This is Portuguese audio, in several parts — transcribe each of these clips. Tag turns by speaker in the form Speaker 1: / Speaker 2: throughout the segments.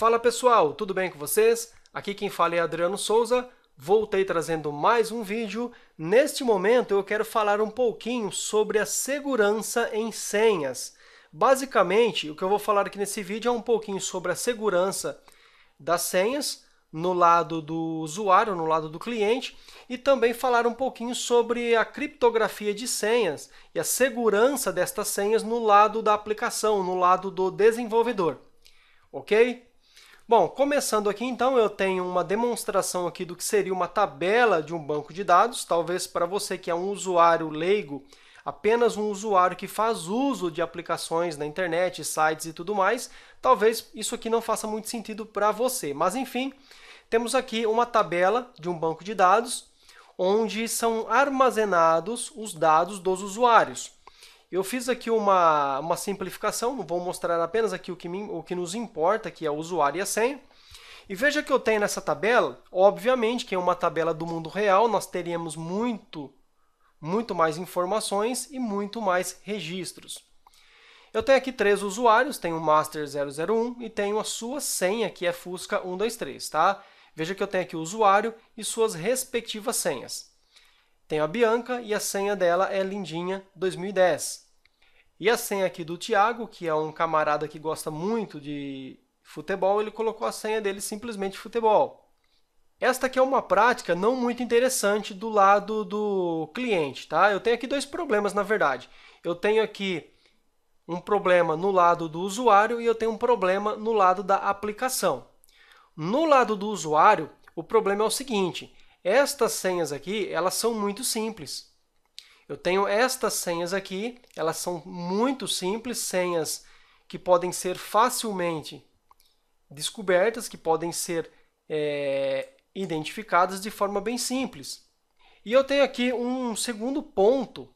Speaker 1: Fala pessoal, tudo bem com vocês? Aqui quem fala é Adriano Souza, voltei trazendo mais um vídeo. Neste momento eu quero falar um pouquinho sobre a segurança em senhas. Basicamente, o que eu vou falar aqui nesse vídeo é um pouquinho sobre a segurança das senhas no lado do usuário, no lado do cliente, e também falar um pouquinho sobre a criptografia de senhas e a segurança destas senhas no lado da aplicação, no lado do desenvolvedor. Ok? Bom, começando aqui então, eu tenho uma demonstração aqui do que seria uma tabela de um banco de dados. Talvez para você que é um usuário leigo, apenas um usuário que faz uso de aplicações na internet, sites e tudo mais, talvez isso aqui não faça muito sentido para você. Mas enfim, temos aqui uma tabela de um banco de dados, onde são armazenados os dados dos usuários. Eu fiz aqui uma simplificação, vou mostrar apenas aqui o que nos importa, que é o usuário e a senha. E veja que eu tenho nessa tabela, obviamente que é uma tabela do mundo real, nós teríamos muito mais informações e muito mais registros. Eu tenho aqui 3 usuários, tenho o Master001 e tenho a sua senha, que é Fusca123, tá? Veja que eu tenho aqui o usuário e suas respectivas senhas. Tenho a Bianca e a senha dela é Lindinha 2010. E a senha aqui do Thiago, que é um camarada que gosta muito de futebol, ele colocou a senha dele simplesmente futebol. Esta aqui é uma prática não muito interessante do lado do cliente, tá? Eu tenho aqui 2 problemas, na verdade. Eu tenho aqui um problema no lado do usuário e eu tenho um problema no lado da aplicação. No lado do usuário, o problema é o seguinte: estas senhas aqui, elas são muito simples. Eu tenho estas senhas aqui, elas são muito simples, senhas que podem ser facilmente descobertas, que podem ser identificadas de forma bem simples. E eu tenho aqui um segundo ponto,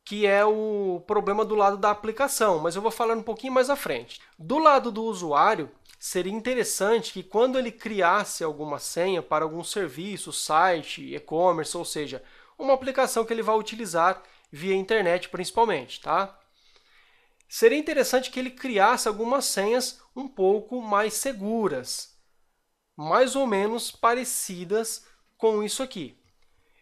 Speaker 1: que é o problema do lado da aplicação, mas eu vou falar um pouquinho mais à frente. Do lado do usuário, seria interessante que quando ele criasse alguma senha para algum serviço, site, e-commerce, ou seja, uma aplicação que ele vai utilizar via internet principalmente, tá? Seria interessante que ele criasse algumas senhas um pouco mais seguras, mais ou menos parecidas com isso aqui.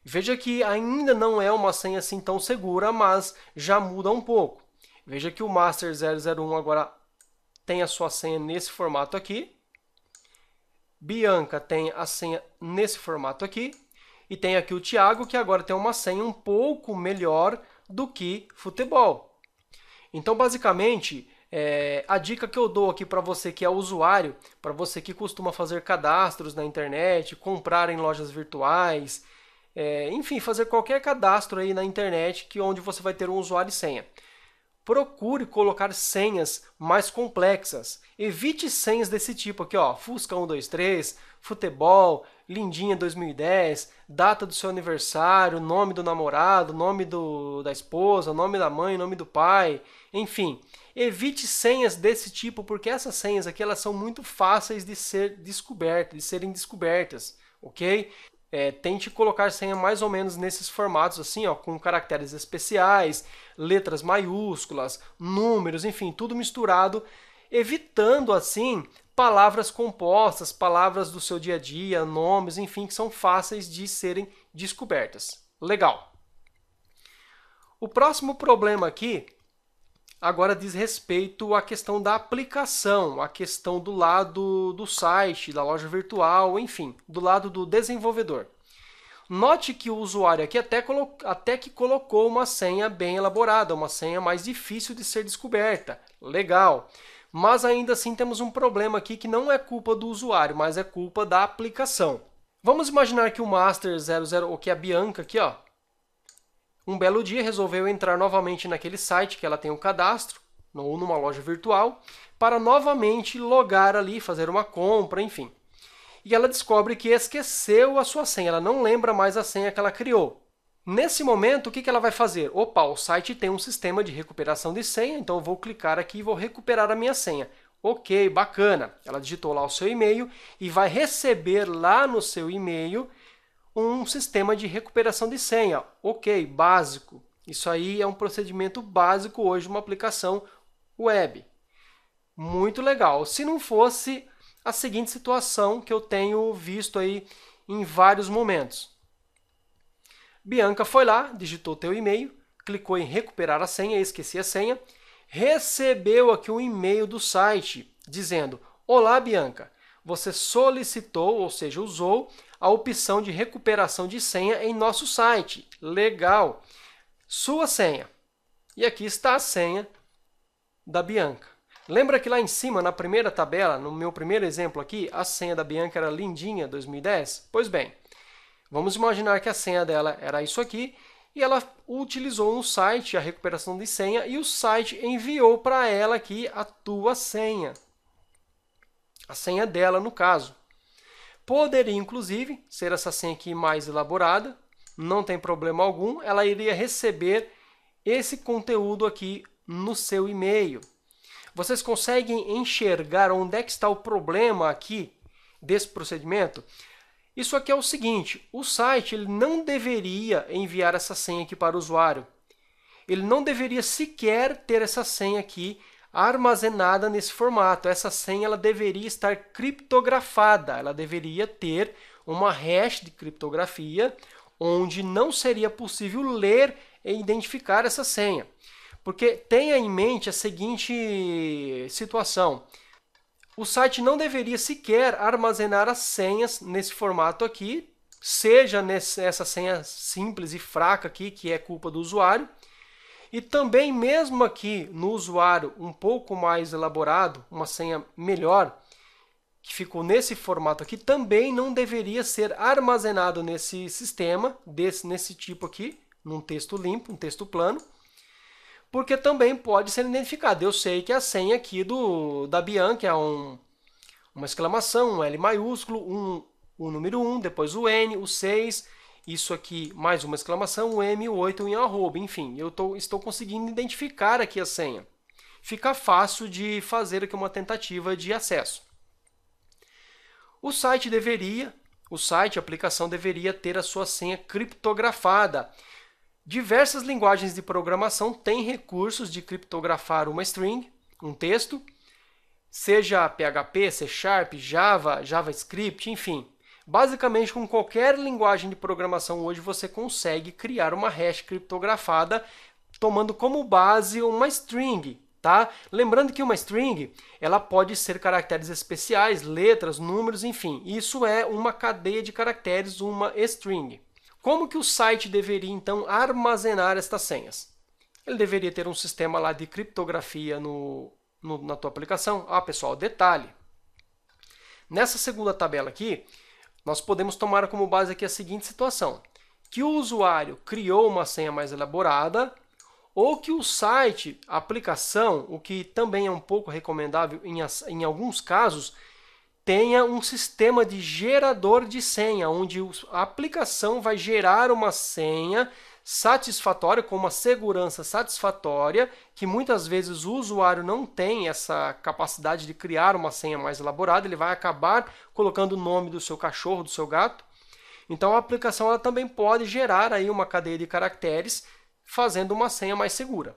Speaker 1: Veja que ainda não é uma senha assim tão segura, mas já muda um pouco. Veja que o Master001 agora tem a sua senha nesse formato aqui. Bianca tem a senha nesse formato aqui. E tem aqui o Thiago, que agora tem uma senha um pouco melhor do que futebol. Então, basicamente, a dica que eu dou aqui para você que é usuário, para você que costuma fazer cadastros na internet, comprar em lojas virtuais, enfim, fazer qualquer cadastro aí na internet onde você vai ter um usuário e senha. Procure colocar senhas mais complexas. Evite senhas desse tipo aqui, ó, Fusca123, futebol, Lindinha 2010, data do seu aniversário, nome do namorado, nome da esposa, nome da mãe, nome do pai, enfim. Evite senhas desse tipo, porque essas senhas aqui elas são muito fáceis de serem descobertas, ok? Tente colocar senha mais ou menos nesses formatos assim, ó, com caracteres especiais, letras maiúsculas, números, enfim, tudo misturado, evitando assim palavras compostas, palavras do seu dia a dia, nomes, enfim, que são fáceis de serem descobertas. Legal. O próximo problema aqui agora diz respeito à questão da aplicação, à questão do lado do site, da loja virtual, enfim, do lado do desenvolvedor. Note que o usuário aqui até que colocou uma senha bem elaborada, uma senha mais difícil de ser descoberta. Legal. Mas ainda assim temos um problema aqui que não é culpa do usuário, mas é culpa da aplicação. Vamos imaginar que o Master00, ou que a Bianca aqui, ó, um belo dia resolveu entrar novamente naquele site que ela tem um cadastro, ou numa loja virtual, para novamente logar ali, fazer uma compra, enfim. E ela descobre que esqueceu a sua senha, ela não lembra mais a senha que ela criou. Nesse momento, o que ela vai fazer? Opa, o site tem um sistema de recuperação de senha, então eu vou clicar aqui e vou recuperar a minha senha. Ok, bacana. Ela digitou lá o seu e-mail e vai receber lá no seu e-mail um sistema de recuperação de senha. Ok, básico. Isso aí é um procedimento básico hoje de uma aplicação web. Muito legal. Se não fosse a seguinte situação que eu tenho visto aí em vários momentos. Bianca foi lá, digitou teu e-mail, clicou em recuperar a senha, esqueci a senha, recebeu aqui um e-mail do site dizendo: olá, Bianca, você solicitou, ou seja, usou a opção de recuperação de senha em nosso site. Legal! Sua senha. E aqui está a senha da Bianca. Lembra que lá em cima, na primeira tabela, no meu primeiro exemplo aqui, a senha da Bianca era lindinha 2010? Pois bem, vamos imaginar que a senha dela era isso aqui e ela utilizou no site a recuperação de senha e o site enviou para ela aqui a tua senha. A senha dela, no caso. Poderia, inclusive, ser essa senha aqui mais elaborada, não tem problema algum, ela iria receber esse conteúdo aqui no seu e-mail. Vocês conseguem enxergar onde é que está o problema aqui desse procedimento? Isso aqui é o seguinte, o site ele não deveria enviar essa senha aqui para o usuário. Ele não deveria sequer ter essa senha aqui armazenada nesse formato. Essa senha ela deveria estar criptografada, ela deveria ter uma hash de criptografia onde não seria possível ler e identificar essa senha. Porque tenha em mente a seguinte situação. O site não deveria sequer armazenar as senhas nesse formato aqui, seja nessa senha simples e fraca aqui, que é culpa do usuário, e também mesmo aqui no usuário um pouco mais elaborado, uma senha melhor, que ficou nesse formato aqui, também não deveria ser armazenado nesse sistema, nesse tipo aqui, num texto limpo, um texto plano, porque também pode ser identificado. Eu sei que a senha aqui da Bianca é uma exclamação, um L maiúsculo, o número 1, depois o N, o 6, isso aqui mais uma exclamação, o M, o 8 e um arroba. Enfim, eu estou conseguindo identificar aqui a senha. Fica fácil de fazer aqui uma tentativa de acesso. A aplicação deveria ter a sua senha criptografada. Diversas linguagens de programação têm recursos de criptografar uma string, um texto, seja PHP, C#, Java, JavaScript, enfim. Basicamente, com qualquer linguagem de programação hoje, você consegue criar uma hash criptografada tomando como base uma string. Tá? Lembrando que uma string ela pode ser caracteres especiais, letras, números, enfim. Isso é uma cadeia de caracteres, uma string. Como que o site deveria, então, armazenar estas senhas? Ele deveria ter um sistema lá de criptografia na tua aplicação. Ah, pessoal, detalhe. Nessa segunda tabela aqui, nós podemos tomar como base aqui a seguinte situação. Que o usuário criou uma senha mais elaborada ou que o site, a aplicação, o que também é um pouco recomendável em alguns casos, tenha um sistema de gerador de senha, onde a aplicação vai gerar uma senha satisfatória, com uma segurança satisfatória, que muitas vezes o usuário não tem essa capacidade de criar uma senha mais elaborada, ele vai acabar colocando o nome do seu cachorro, do seu gato. Então a aplicação ela também pode gerar aí uma cadeia de caracteres, fazendo uma senha mais segura.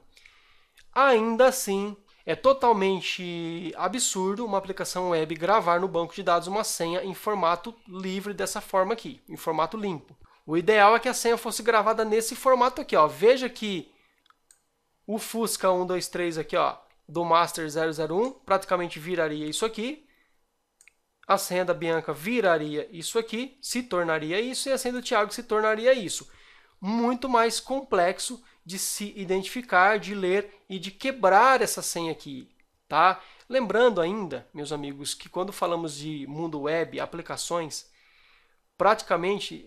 Speaker 1: Ainda assim, é totalmente absurdo uma aplicação web gravar no banco de dados uma senha em formato livre dessa forma aqui, em formato limpo. O ideal é que a senha fosse gravada nesse formato aqui, ó. Veja que o Fusca 123 aqui, ó, do Master 001 praticamente viraria isso aqui. A senha da Bianca viraria isso aqui, se tornaria isso, e a senha do Thiago se tornaria isso. Muito mais complexo de se identificar, de ler e de quebrar essa senha aqui, tá? Lembrando ainda, meus amigos, que quando falamos de mundo web, aplicações, praticamente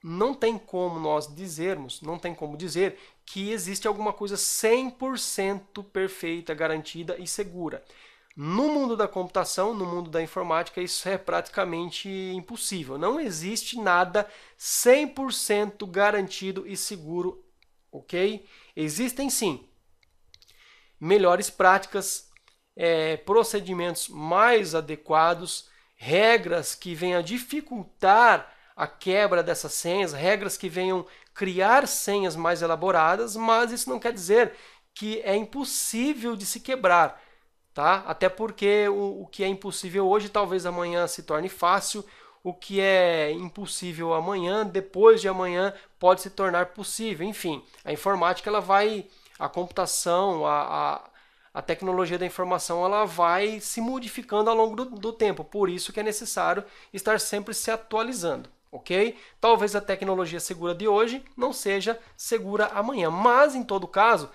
Speaker 1: não tem como nós dizermos, não tem como dizer que existe alguma coisa 100% perfeita, garantida e segura. No mundo da computação, no mundo da informática, isso é praticamente impossível. Não existe nada 100% garantido e seguro, ok? Existem sim melhores práticas, procedimentos mais adequados, regras que venham a dificultar a quebra dessas senhas, regras que venham criar senhas mais elaboradas, mas isso não quer dizer que é impossível de se quebrar. tá? Até porque o que é impossível hoje, talvez amanhã se torne fácil. O que é impossível amanhã, depois de amanhã, pode se tornar possível. Enfim, a informática, a computação, a tecnologia da informação, ela vai se modificando ao longo do tempo. Por isso que é necessário estar sempre se atualizando. Ok? Talvez a tecnologia segura de hoje não seja segura amanhã, mas em todo caso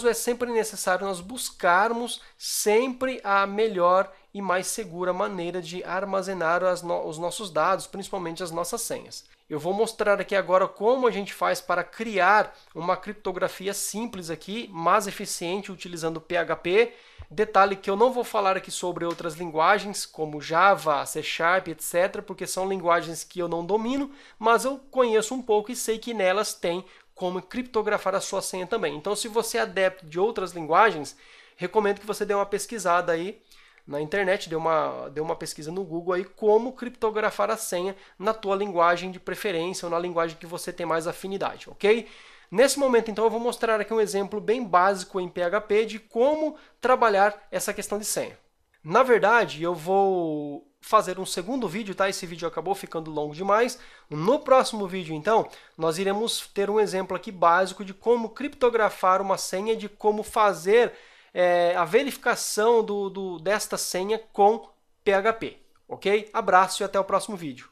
Speaker 1: é sempre necessário nós buscarmos sempre a melhor e mais segura maneira de armazenar os nossos dados, principalmente as nossas senhas. Eu vou mostrar aqui agora como a gente faz para criar uma criptografia simples aqui, mais eficiente, utilizando PHP. Detalhe que eu não vou falar aqui sobre outras linguagens, como Java, C Sharp, etc., porque são linguagens que eu não domino, mas eu conheço um pouco e sei que nelas tem como criptografar a sua senha também. Então, se você é adepto de outras linguagens, recomendo que você dê uma pesquisada aí na internet, dê uma pesquisa no Google aí como criptografar a senha na tua linguagem de preferência ou na linguagem que você tem mais afinidade, ok? Nesse momento, então, eu vou mostrar aqui um exemplo bem básico em PHP de como trabalhar essa questão de senha. Na verdade, eu vou fazer um segundo vídeo, tá? Esse vídeo acabou ficando longo demais. No próximo vídeo, então, nós iremos ter um exemplo aqui básico de como criptografar uma senha, de como fazer a verificação desta senha com PHP, ok? Abraço e até o próximo vídeo.